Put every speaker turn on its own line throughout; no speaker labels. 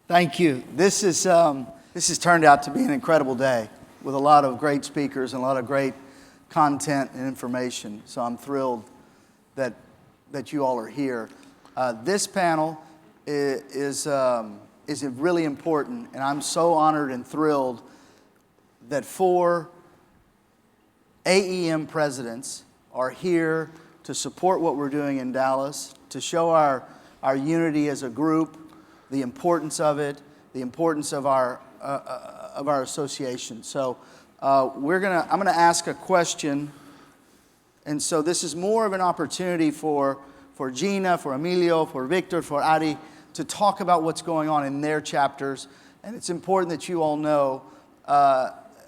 Thank you. This has turned out to be an incredible day with a lot of great speakers and a lot of great content and information. So I'm thrilled that you all are here. This panel is really important, and I'm so honored and thrilled that 4 AEM presidents are here to support what we're doing in Dallas, to show our unity as a group, the importance of it, the importance of our association. So I'm gonna ask a question, and so this is more of an opportunity for Gina, for Emilio, for Victor, for Ari to talk about what's going on in their chapters. And it's important that you all know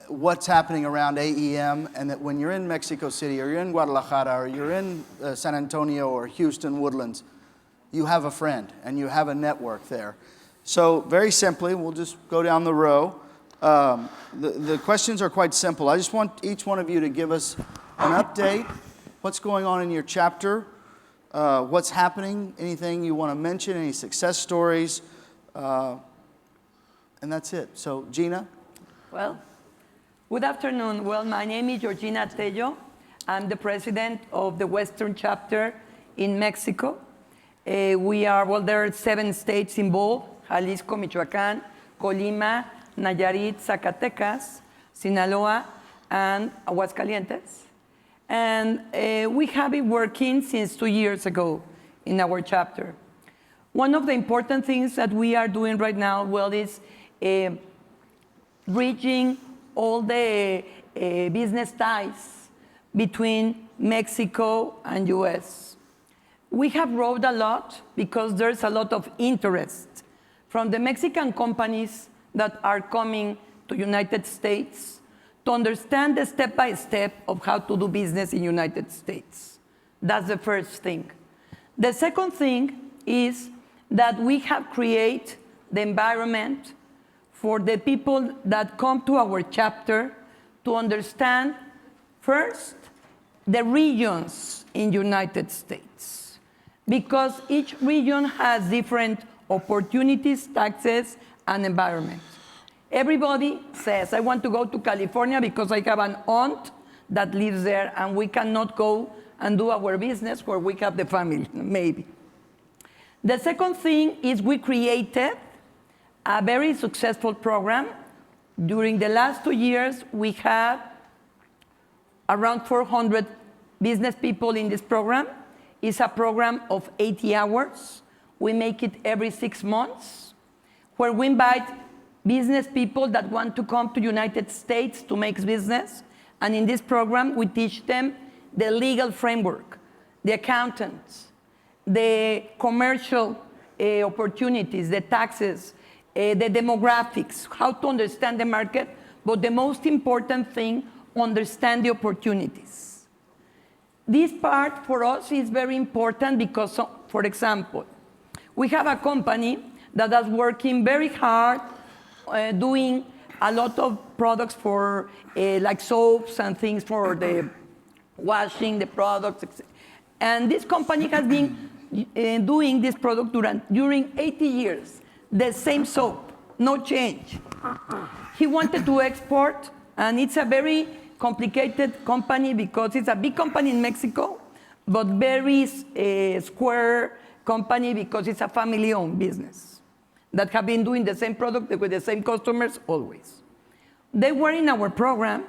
what's happening around AEM, and that when you're in Mexico City, or you're in Guadalajara, or you're in San Antonio, or Houston, Woodlands, you have a friend, and you have a network there. So very simply, we'll just go down the row. The questions are quite simple. I just want each one of you to give us an update. What's going on in your chapter? What's happening? Anything you want to mention? Any success stories? And that's it. So, Gina?
Well, good afternoon. Well, my name is Gina Tello. I'm the president of the Western Chapter in Mexico. There are 7 states involved: Jalisco, Michoacán, Colima, Nayarit, Zacatecas, Sinaloa, and Aguascalientes. And we have been working since 2 years ago in our chapter. One of the important things that we are doing right now, is bridging all the business ties between Mexico and US. We have wrote a lot because there's a lot of interest from the Mexican companies that are coming to United States to understand the step-by-step of how to do business in United States. That's the first thing. The second thing is that we have created the environment for the people that come to our chapter to understand first the regions in United States, because each region has different opportunities, taxes, and environment. Everybody says, I want to go to California because I have an aunt that lives there, and we cannot go and do our business where we have the family, maybe. The second thing is we created a very successful program. During the last 2 years, we have around 400 business people in this program. It's a program of 80 hours. We make it every 6 months, where we invite business people that want to come to United States to make business. And in this program, we teach them the legal framework, the accountants, the commercial opportunities, the taxes, the demographics, how to understand the market, but the most important thing, understand the opportunities. This part for us is very important because, for example, we have a company that is working very hard, doing a lot of products for like soaps and things for the washing the products. And this company has been doing this product during 80 years, the same soap, no change. He wanted to export, and it's a very complicated company because it's a big company in Mexico, but very square company because it's a family-owned business that have been doing the same product with the same customers always. They were in our program,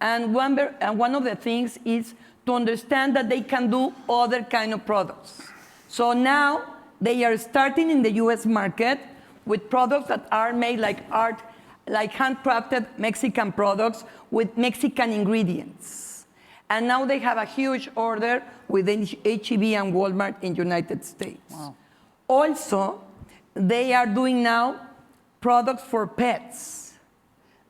and one of the things is to understand that they can do other kind of products. So now they are starting in the US market with products that are made like art, like handcrafted Mexican products with Mexican ingredients. And now they have a huge order with H-E-B and Walmart in United States.
Wow.
Also, they are doing now products for pets.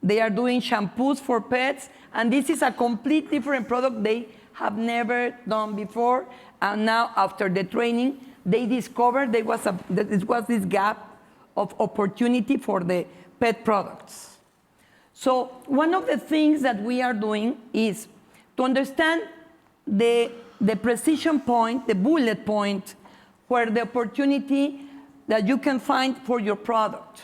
They are doing shampoos for pets, and this is a complete different product they have never done before. And now, after the training, they discovered there was this gap of opportunity for the pet products. So one of the things that we are doing is to understand the precision point, the bullet point, where the opportunity that you can find for your product.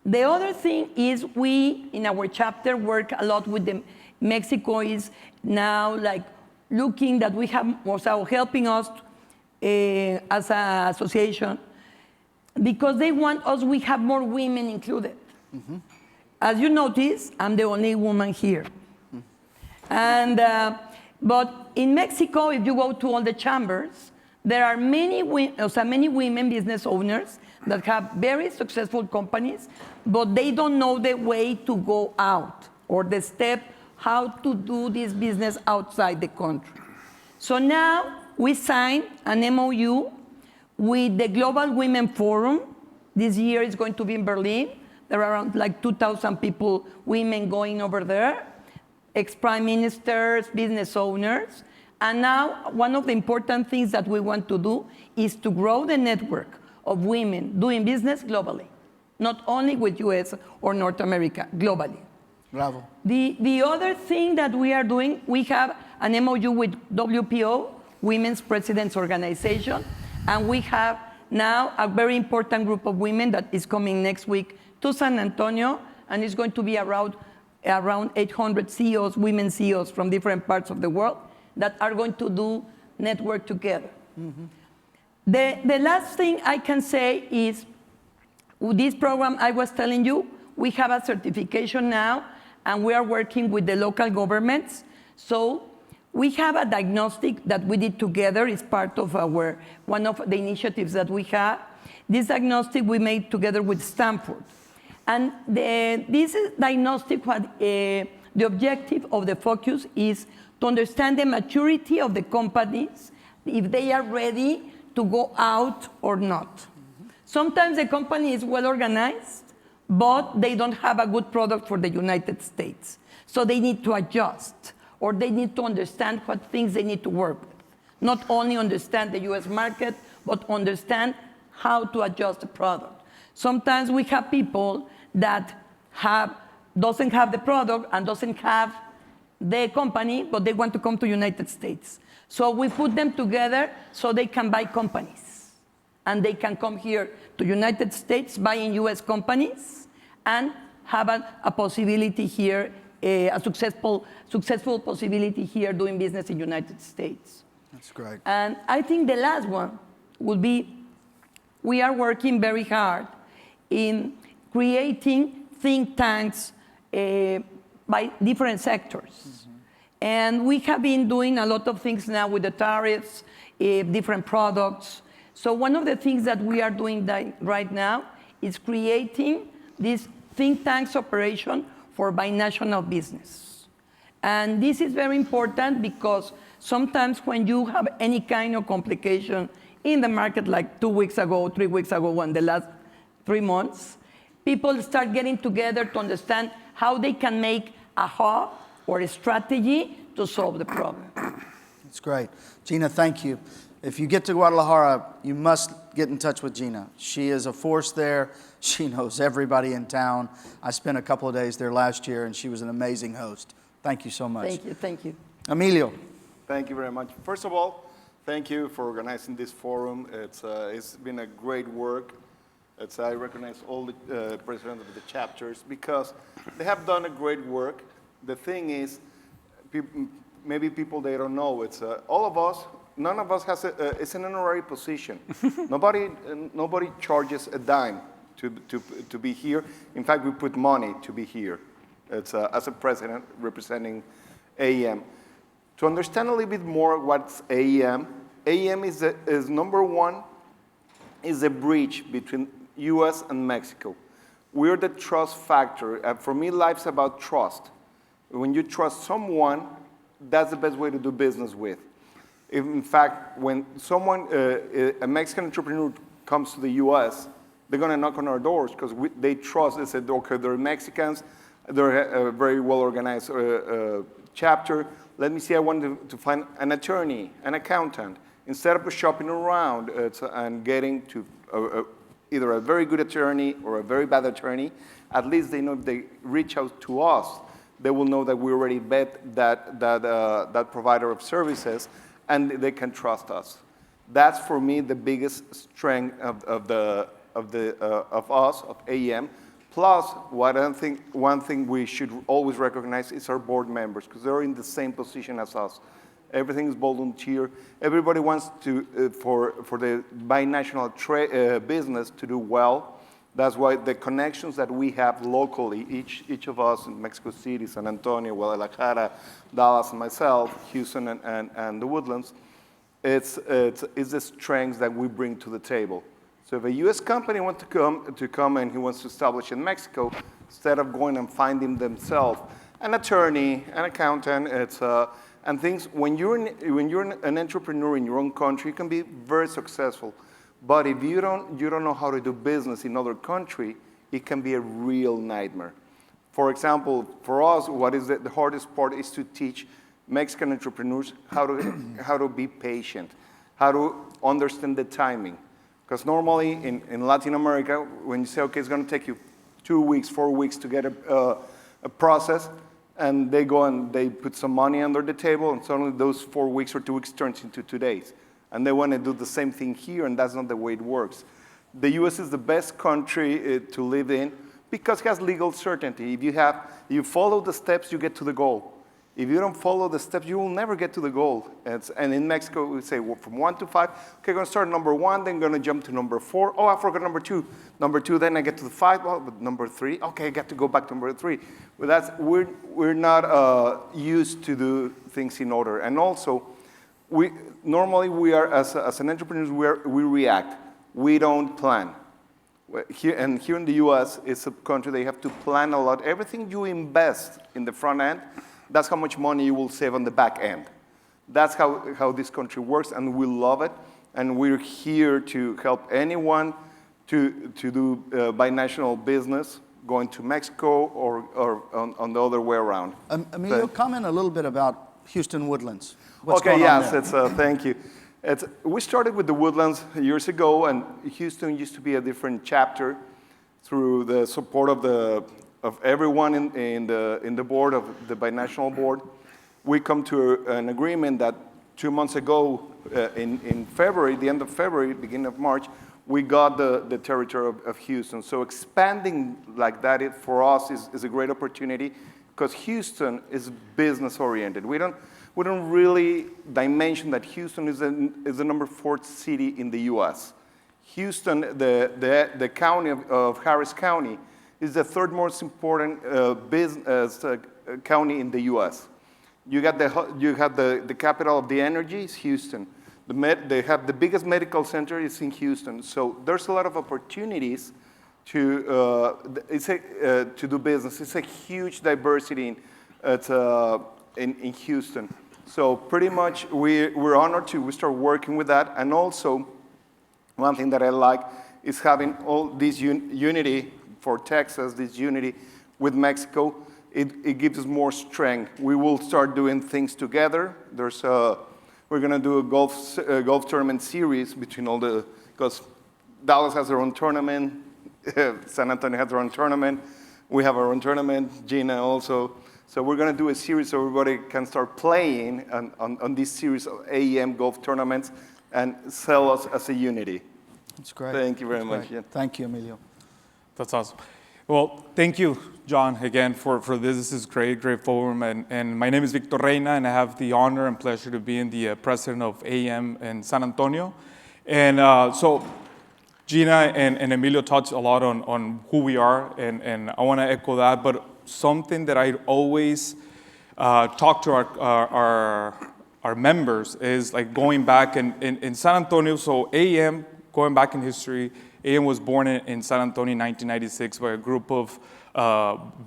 The other thing is we, in our chapter, work a lot with the Mexico is now like looking that we have also helping us as an association because they want us, we have more women included. Mm-hmm. As you notice, I'm the only woman here. Mm-hmm. And, but in Mexico, if you go to all the chambers, there are many women business owners that have very successful companies, but they don't know the way to go out or the step how to do this business outside the country. So now we signed an MOU with the Global Women Forum. This year is going to be in Berlin. There are around like 2,000 people, women going over there, ex-prime ministers, business owners. And now one of the important things that we want to do is to grow the network of women doing business globally, not only with US or North America, globally.
Bravo.
The other thing that we are doing, we have an MOU with WPO, Women's Presidents Organization, and we have now a very important group of women that is coming next week to San Antonio, and it's going to be around 800 CEOs, women CEOs from different parts of the world that are going to do network together. Mm-hmm. The last thing I can say is, with this program I was telling you, we have a certification now, and we are working with the local governments. So we have a diagnostic that we did together. It's part of one of the initiatives that we have. This diagnostic we made together with Stanford. And this diagnostic, the objective of the focus is to understand the maturity of the companies, if they are ready to go out or not. Mm-hmm. Sometimes the company is well organized, but they don't have a good product for the United States. So they need to adjust, or they need to understand what things they need to work with. Not only understand the US market, but understand how to adjust the product. Sometimes we have people that doesn't have the product and doesn't have the company, but they want to come to United States. So we put them together so they can buy companies. And they can come here to United States, buying US companies, and have a possibility here, a successful possibility here doing business in United States.
That's great.
And I think the last one would be, we are working very hard in creating think tanks by different sectors. Mm-hmm. And we have been doing a lot of things now with the tariffs, different products. So one of the things that we are doing right now is creating this think tanks operation for binational business. And this is very important because sometimes when you have any kind of complication in the market, like 2 weeks ago, 3 weeks ago, and the last 3 months, people start getting together to understand how they can make a hub or a strategy to solve the problem.
That's great. Gina, thank you. If you get to Guadalajara, you must get in touch with Gina. She is a force there. She knows everybody in town. I spent a couple of days there last year, and she was an amazing host. Thank you so much.
Thank you.
Emilio.
Thank you very much. First of all, thank you for organizing this forum. It's been a great work. I recognize all the presidents of the chapters because they have done a great work. The thing is, maybe people, they don't know, all of us, none of us has it's an honorary position. Nobody charges a dime to be here. In fact, we put money to be here. As a president representing AEM. To understand a little bit more what's AEM, AEM is number one, is a bridge between US and Mexico. We're the trust factor. For me, life's about trust. When you trust someone, that's the best way to do business with. In fact, when someone, a Mexican entrepreneur comes to the US, they're going to knock on our doors because they trust. They said, okay, they're Mexicans, they're a very well-organized chapter. Let me see, I want to find an attorney, an accountant. Instead of shopping around and getting to either a very good attorney or a very bad attorney, at least they know if they reach out to us, they will know that we already vet that provider of services, and they can trust us. That's for me the biggest strength of us, of AEM. Plus, one thing we should always recognize is our board members, because they're in the same position as us. Everything is volunteer. Everybody wants to, for the binational business to do well. That's why the connections that we have locally, each of us in Mexico City, San Antonio, Guadalajara, Dallas, and myself, Houston, and the Woodlands, it's the strengths that we bring to the table. So if a U.S. company wants to come and he wants to establish in Mexico, instead of going and finding themselves an attorney, an accountant, and things, when you're an entrepreneur in your own country, you can be very successful. But if you don't know how to do business in other country, it can be a real nightmare. For example, for us, what is the hardest part is to teach Mexican entrepreneurs how to be patient, how to understand the timing. Because normally in Latin America, when you say, okay, it's going to take you 2 weeks, 4 weeks to get a process, and they go and they put some money under the table, and suddenly those 4 weeks or 2 weeks turns into 2 days. And they want to do the same thing here, and that's not the way it works. The US is the best country to live in because it has legal certainty. If you follow the steps, you get to the goal. If you don't follow the steps, you will never get to the goal. And in Mexico, we say, well, from 1 to 5, okay, going to start number 1, then going to jump to number 4. Oh, I forgot number 2. Number 2, then I get to the 5. Oh, but number 3, okay, I got to go back to number 3. But we're not used to do things in order. And also, normally we are, as an entrepreneur, we react. We don't plan. Here in the US, it's a country that you have to plan a lot. Everything you invest in the front end, that's how much money you will save on the back end. That's how this country works, and we love it. And we're here to help anyone to do binational business, going to Mexico or on the other way around.
Emilio, comment a little bit about Houston Woodlands. What's
Okay,
going on
yes,
there?
Thank you. We started with the Woodlands years ago, and Houston used to be a different chapter through the support of everyone in the board, of the binational board. We come to an agreement that 2 months ago, in February, the end of February, beginning of March, we got the territory of Houston. So expanding like that for us is a great opportunity because Houston is business oriented. We don't really dimension that Houston is the number 4th city in the U.S. Houston, the county of Harris County, is the 3rd most important business county in the U.S. You have the capital of the energy is Houston. They have the biggest medical center is in Houston. So there's a lot of opportunities to do business. It's a huge diversity in Houston. So pretty much we're honored to start working with that. And also, one thing that I like is having all this unity for Texas, this unity with Mexico. It gives us more strength. We will start doing things together. We're going to do a golf tournament series between because Dallas has their own tournament, San Antonio has their own tournament, we have our own tournament, Gina also. So we're going to do a series so everybody can start playing on this series of AEM golf tournaments and sell us as a unity.
That's great.
Thank you very much. Yeah.
Thank you, Emilio.
That's awesome. Well, thank you, John, again, for this. This is great forum. And my name is Victor Reyna, and I have the honor and pleasure to be the president of AEM in San Antonio. And so Gina and Emilio touched a lot on who we are, and I want to echo that. But something that I always talk to our members is like going back in San Antonio. So AEM, going back in history, AEM was born in San Antonio in 1996 by a group of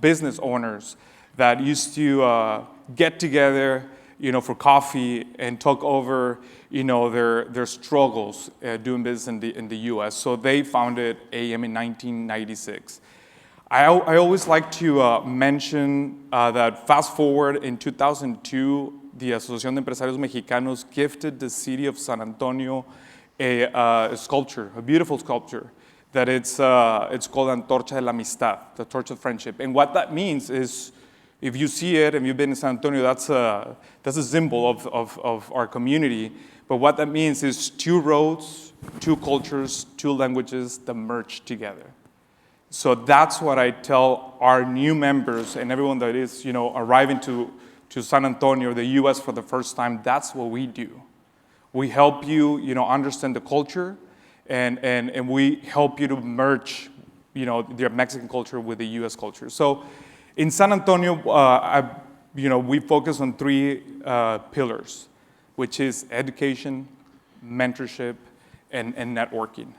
business owners that used to get together, for coffee and talk over, their struggles doing business in the U.S. So they founded AEM in 1996. I always like to mention that fast forward in 2002, the Asociación de Empresarios Mexicanos gifted the city of San Antonio a sculpture, a beautiful sculpture, that it's called Antorcha de la Amistad, the torch of friendship. And what that means is, if you see it and you've been in San Antonio, that's a symbol of our community. But what that means is 2 roads, 2 cultures, 2 languages that merge together. So that's what I tell our new members and everyone that is, arriving to San Antonio, the U.S. for the first time. That's what we do. We help you, understand the culture, and we help you to merge, the Mexican culture with the U.S. culture. So in San Antonio, we focus on three pillars, which is education, mentorship, and networking.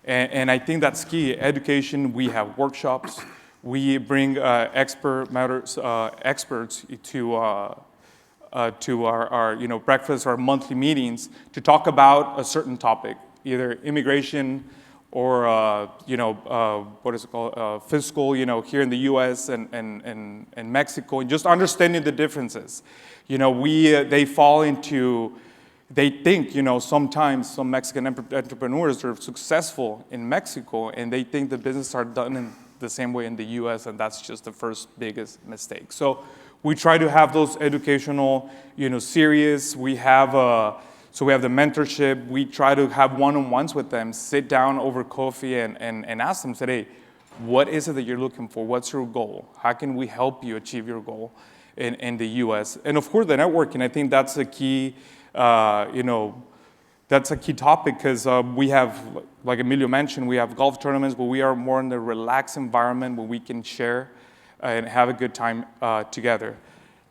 And I think that's key. Education, we have workshops. We bring experts to our breakfast or monthly meetings to talk about a certain topic, either immigration or what is it called, fiscal, here in the U.S. and Mexico, and just understanding the differences. They think, sometimes some Mexican entrepreneurs are successful in Mexico, and they think the business are done in the same way in the U.S., and that's just the first biggest mistake. So we try to have those educational, series. We have the mentorship. We try to have one-on-ones with them, sit down over coffee and ask them, say, hey, what is it that you're looking for? What's your goal? How can we help you achieve your goal in the U.S.? And of course, the networking, I think that's a key. That's a key topic because we have, like Emilio mentioned, we have golf tournaments, but we are more in the relaxed environment where we can share and have a good time together.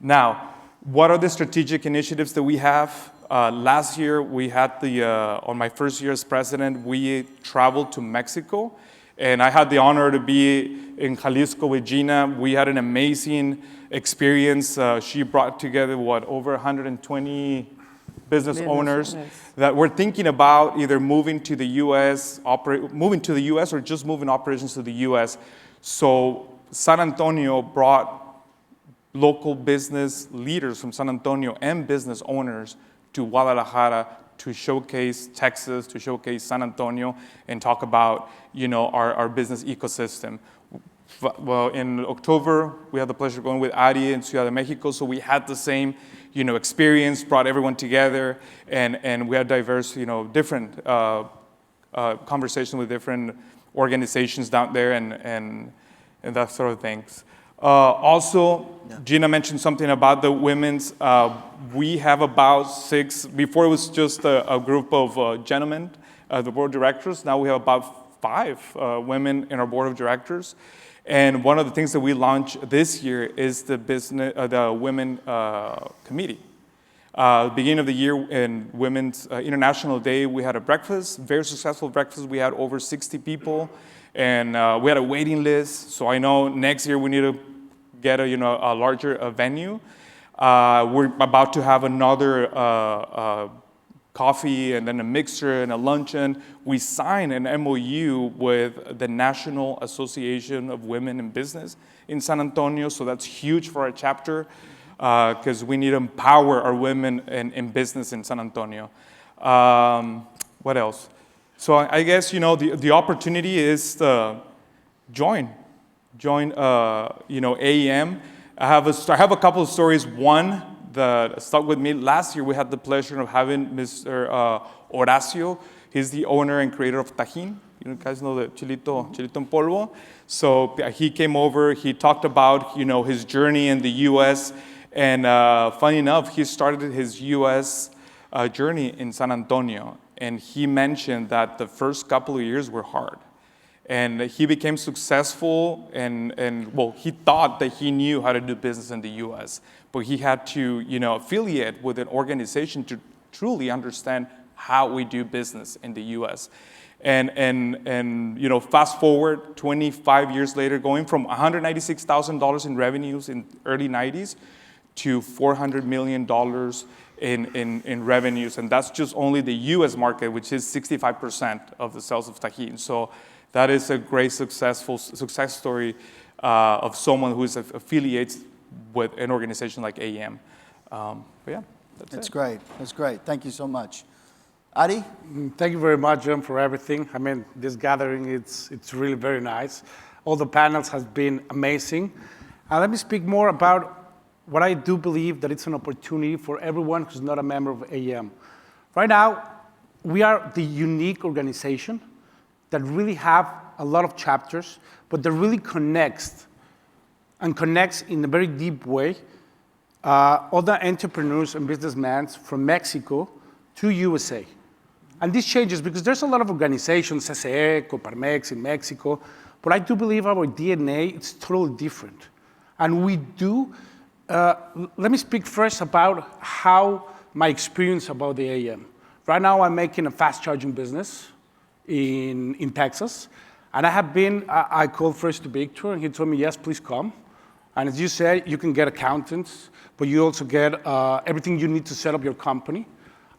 Now, what are the strategic initiatives that we have? Last year, we had on my first year as president, we traveled to Mexico, and I had the honor to be in Jalisco with Gina. We had an amazing experience. She brought together, over 120 business owners that were thinking about either moving to the U.S. or just moving operations to the U.S. So San Antonio brought local business leaders from San Antonio and business owners to Guadalajara to showcase Texas, to showcase San Antonio, and talk about our business ecosystem. Well, in October, we had the pleasure of going with Ari in Ciudad de Mexico, so we had the same experience, brought everyone together, and we had diverse, different conversations with different organizations down there and that sort of things. Gina mentioned something about the women's. We have about 6, before it was just a group of gentlemen, the board of directors. Now we have about 5 women in our board of directors. And one of the things that we launched this year is the Women Committee. Beginning of the year in Women's International Day, we had a breakfast, very successful breakfast. We had over 60 people, and we had a waiting list. So I know next year we need to get a larger venue. We're about to have another coffee and then a mixer and a luncheon. We signed an MOU with the National Association of Women in Business in San Antonio, so that's huge for our chapter because we need to empower our women in business in San Antonio. What else? So I guess, the opportunity is to join AEM. I have a couple of stories. One that stuck with me. Last year, we had the pleasure of having Mr. Horacio. He's the owner and creator of Tajín. You guys know the chilito en polvo. So he came over. He talked about, his journey in the U.S. And funny enough, he started his U.S. Journey in San Antonio. And he mentioned that the first couple of years were hard. And he became successful, and he thought that he knew how to do business in the U.S., but he had to, affiliate with an organization to truly understand how we do business in the U.S. And fast forward 25 years later, going from $196,000 in revenues in early 90s to $400 million in revenues, and that's just only the U.S. market, which is 65% of the sales of Tajín. So that is a great success story of someone who is affiliates with an organization like AEM. But yeah, that's
great. That's great. Thank you so much. Ari?
Thank you very much, John, for everything. I mean, this gathering, it's really very nice. All the panels have been amazing. And let me speak more about what I do believe that it's an opportunity for everyone who's not a member of AEM. Right now, we are the unique organization that really have a lot of chapters, but that really connects in a very deep way other entrepreneurs and businessmen from Mexico to USA. And this changes because there's a lot of organizations, SAE, Coparmex in Mexico, but I do believe our DNA is totally different. And we do, let me speak first about how my experience about the AEM. Right now I'm making a fast charging business in Texas. And I called first to Victor and he told me, yes, please come. And as you said, you can get accountants, but you also get everything you need to set up your company.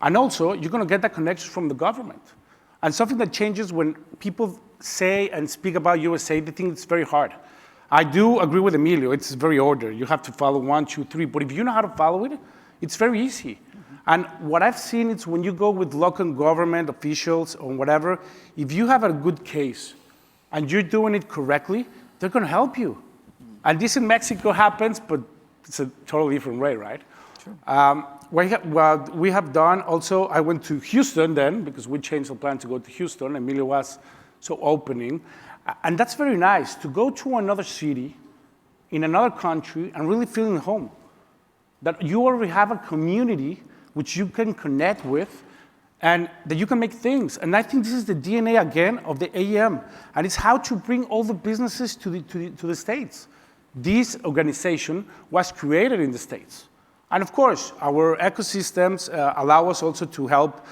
And also, you're going to get that connection from the government. And something that changes when people say and speak about USA, they think it's very hard. I do agree with Emilio. It's very ordered. You have to follow 1, 2, 3. But if you know how to follow it, it's very easy. And what I've seen is when you go with local government officials or whatever, if you have a good case and you're doing it correctly, they're going to help you. And this in Mexico happens, but it's a totally different way, right? Sure. What we have done also, I went to Houston then, because we changed the plan to go to Houston. Emilio was so opening. And that's very nice, to go to another city, in another country, and really feeling home. That you already have a community which you can connect with, and that you can make things. And I think this is the DNA, again, of the AEM. And it's how to bring all the businesses to the States. This organization was created in the States. And of course, our ecosystems allow us also to help.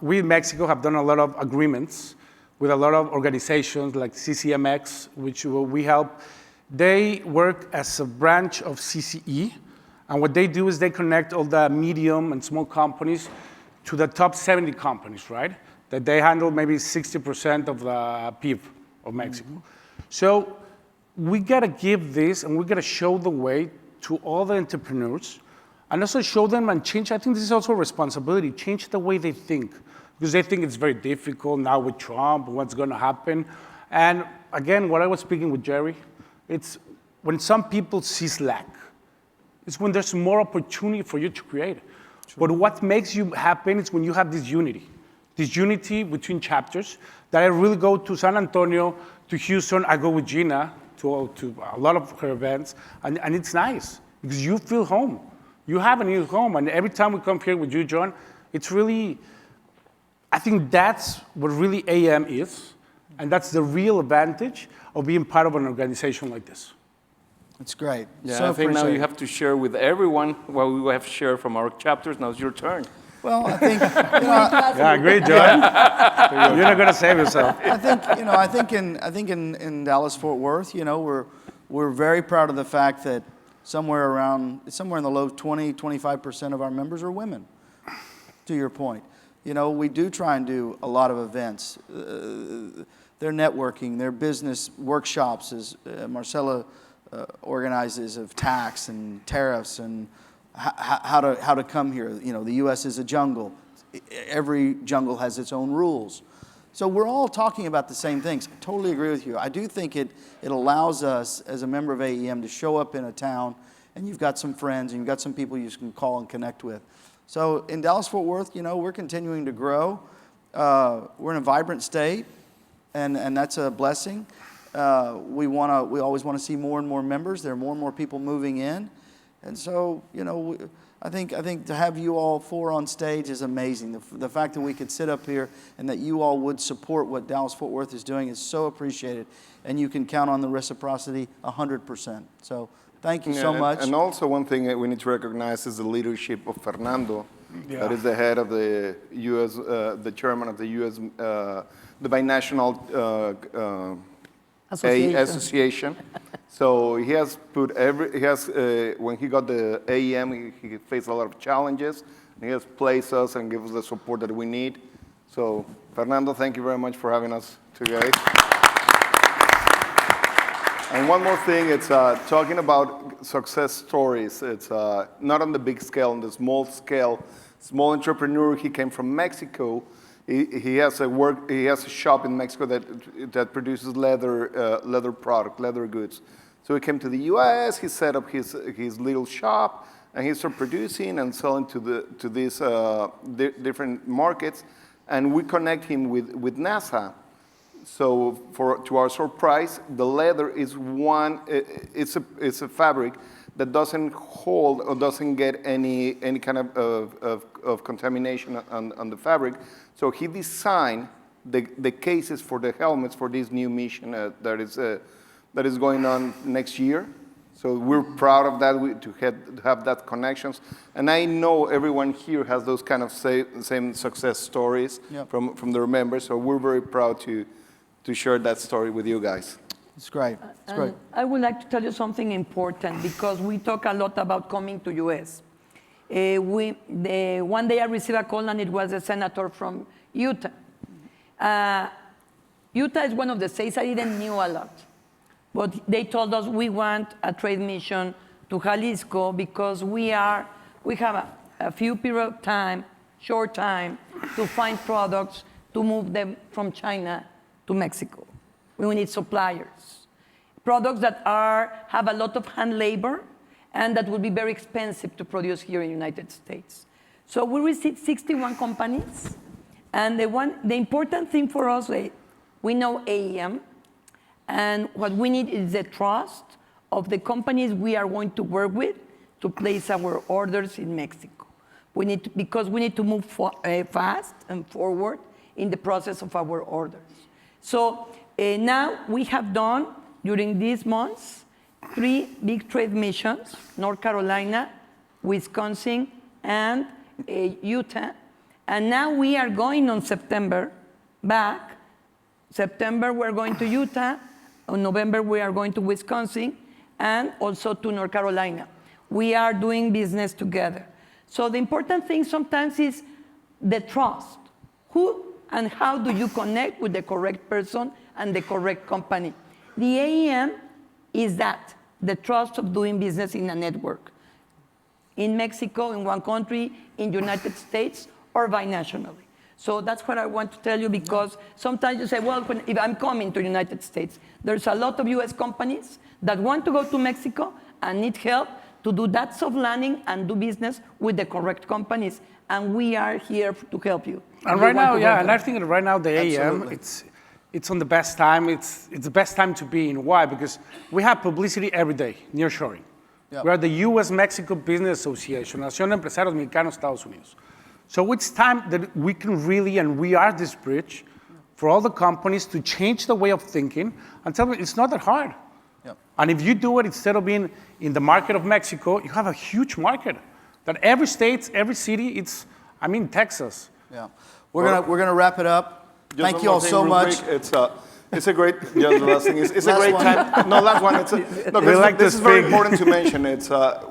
We in Mexico have done a lot of agreements with a lot of organizations like CCMX, which we help. They work as a branch of CCE. And what they do is they connect all the medium and small companies to the top 70 companies, right? That they handle maybe 60% of the PIB of Mexico. Mm-hmm. So we gotta give this and we gotta show the way to all the entrepreneurs and also show them and change. I think this is also a responsibility, change the way they think. Because they think it's very difficult now with Trump, what's gonna happen. And again, what I was speaking with Jerry, it's when some people see slack, it's when there's more opportunity for you to create. Sure. But what makes you happen is when you have this unity between chapters, that I really go to San Antonio, to Houston, I go with Gina to a lot of her events, and it's nice, because you feel home. You have a new home, and every time we come here with you, John, it's really, I think that's what really AEM is, and that's the real advantage of being part of an organization like this.
That's great.
Yeah,
So
I think now
appreciate
you
it.
have to share with everyone what we have shared from our chapters. Now it's your turn.
Well, I think,
Yeah, great, John. You're not gonna save yourself.
I think in Dallas-Fort Worth, we're very proud of the fact that somewhere in the low 20-25% of our members are women. To your point, we do try and do a lot of events. Their networking, their business workshops, as Marcela organizes, of tax and tariffs and how to come here. The U.S. is a jungle. Every jungle has its own rules. So we're all talking about the same things. I totally agree with you. I do think it allows us, as a member of AEM, to show up in a town, and you've got some friends, and you've got some people you can call and connect with. So in Dallas-Fort Worth, we're continuing to grow. We're in a vibrant state, and that's a blessing. We always want to see more and more members. There are more and more people moving in. And so, I think to have you all four on stage is amazing. The fact that we could sit up here and that you all would support what Dallas-Fort Worth is doing is so appreciated. And you can count on the reciprocity 100%. So thank you so much.
And also one thing that we need to recognize is the leadership of Fernando. Yeah. That is the head of the U.S., the chairman of the U.S., the binational association. So he has put when he got the AEM, he faced a lot of challenges. And he has placed us and given us the support that we need. So Fernando, thank you very much for having us today. And one more thing, it's talking about success stories. It's not on the big scale, on the small scale. Small entrepreneur, he came from Mexico. He has a shop in Mexico that produces leather product, leather goods. So he came to the U.S. He set up his little shop, and he started producing and selling to these different markets. And we connect him with NASA. So to our surprise, the leather is it's a fabric that doesn't hold or doesn't get any kind of contamination on the fabric. So he designed the cases for the helmets for this new mission that is going on next year. So we're proud of that, to have that connections. And I know everyone here has those kind of same success stories from their members. So we're very proud to share that story with you guys.
It's great. It's great.
I would like to tell you something important because we talk a lot about coming to U.S. One day I received a call and it was a senator from Utah. Utah is one of the states I didn't knew a lot. But they told us we want a trade mission to Jalisco because we have a few period of time, short time, to find products to move them from China to Mexico. We need suppliers. Products that have a lot of hand labor and that would be very expensive to produce here in the United States. So we received 61 companies. And the important thing for us, we know AEM, and what we need is the trust of the companies we are going to work with to place our orders in Mexico. Because we need to move fast and forward in the process of our orders. So now we have done, during these months, 3 big trade missions, North Carolina, Wisconsin, and Utah. And now we are going on September back. September, we're going to Utah. In November, we are going to Wisconsin and also to North Carolina. We are doing business together. So the important thing sometimes is the trust. Who and how do you connect with the correct person and the correct company? The AEM is that, the trust of doing business in a network. In Mexico, in one country, in the United States, or binationally. So that's what I want to tell you because sometimes you say, well, if I'm coming to the United States, there's a lot of US companies that want to go to Mexico and need help to do that soft landing and do business with the correct companies. And we are here to help you.
And right now, and I think right now the AEM, it's on the best time. It's the best time to be in. Why? Because we have publicity every day, nearshoring. Yep. We are the U.S.-Mexico Business Association, Asociación de Empresarios Mexicanos Estados Unidos. So it's time that we can really, and we are this bridge for all the companies to change the way of thinking and tell them it's not that hard. Yep. And if you do it, instead of being in the market of Mexico, you have a huge market. That every state, every city, Texas.
Yeah. We're gonna wrap it up. Thank you all so much.
It's a great, just the last thing, it's a great time. No, last one. This is very important to mention.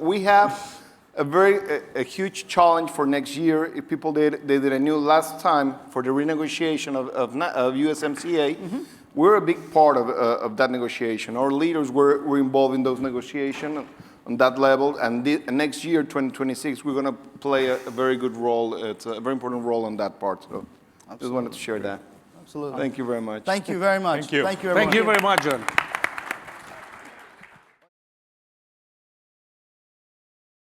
We have a huge challenge for next year. If people they did a new last time for the renegotiation of USMCA. Mm-hmm. We're a big part of that negotiation. Our leaders were involved in those negotiations on that level. And next year, 2026, we're going to play a very good role. It's a very important role on that part. So I just wanted to share that.
Absolutely.
Thank you very much.
Thank you very much.
Thank you.
Thank you, everyone.
Thank you very much, John.